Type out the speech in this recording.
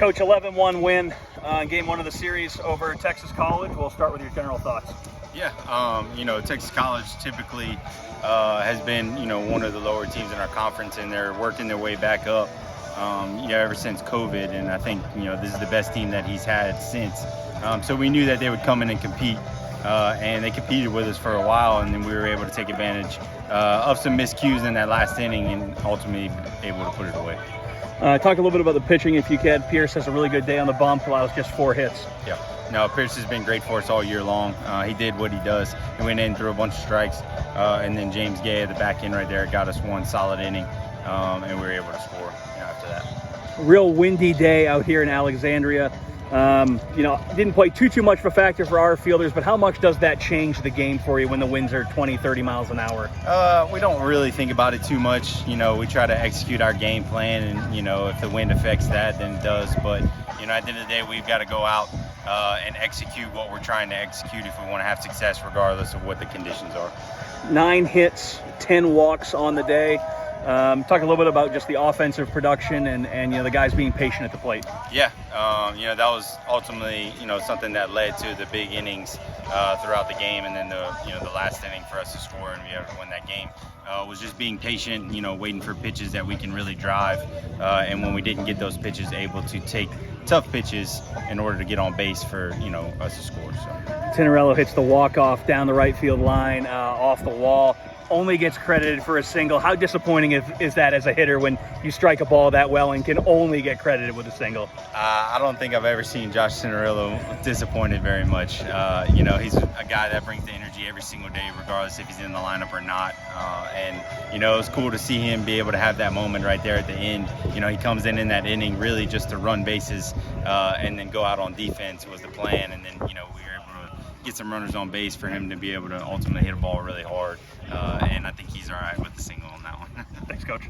Coach, 11-1 win in game one of the series over Texas College. We'll start with your general thoughts. Yeah, Texas College typically has been, one of the lower teams in our conference, and they're working their way back up, ever since COVID. And I think, this is the best team that he's had since. So we knew that they would come in and compete, and they competed with us for a while, and then we were able to take advantage of some miscues in that last inning and ultimately able to put it away. Talk a little bit about the pitching if you can. Pierce has a really good day on the bump, allows just 4 hits. Yeah. No, Pierce has been great for us all year long. He did what he does. He went in, threw a bunch of strikes, and then James Gay at the back end right there got us one solid inning, and we were able to score after that. Real windy day out here in Alexandria. Didn't play too much of a factor for our fielders, but how much does that change the game for you when the winds are 20, 30 miles an hour? We don't really think about it too much. We try to execute our game plan, and, if the wind affects that, then it does. But, at the end of the day, we've got to go out and execute what we're trying to execute if we want to have success, regardless of what the conditions are. 9 hits, 10 walks on the day. Talk a little bit about just the offensive production and the guys being patient at the plate. Yeah, that was ultimately something that led to the big innings throughout the game, and then the last inning for us to score and be able to win that game was just being patient, waiting for pitches that we can really drive, and when we didn't get those pitches, able to take tough pitches in order to get on base for us to score. So Tinarello hits the walk-off down the right field line, off the wall. Only gets credited for a single. How disappointing is that as a hitter when you strike a ball that well and can only get credited with a single? I don't think I've ever seen Josh Tinarello disappointed very much. He's a guy that brings the energy every single day, regardless if he's in the lineup or not. And it was cool to see him be able to have that moment right there at the end. He comes in that inning really just to run bases and then go out on defense was the plan. And then, we were able to get some runners on base for him to be able to ultimately hit a ball really hard. And I think he's all right with the single on that one. Thanks, Coach.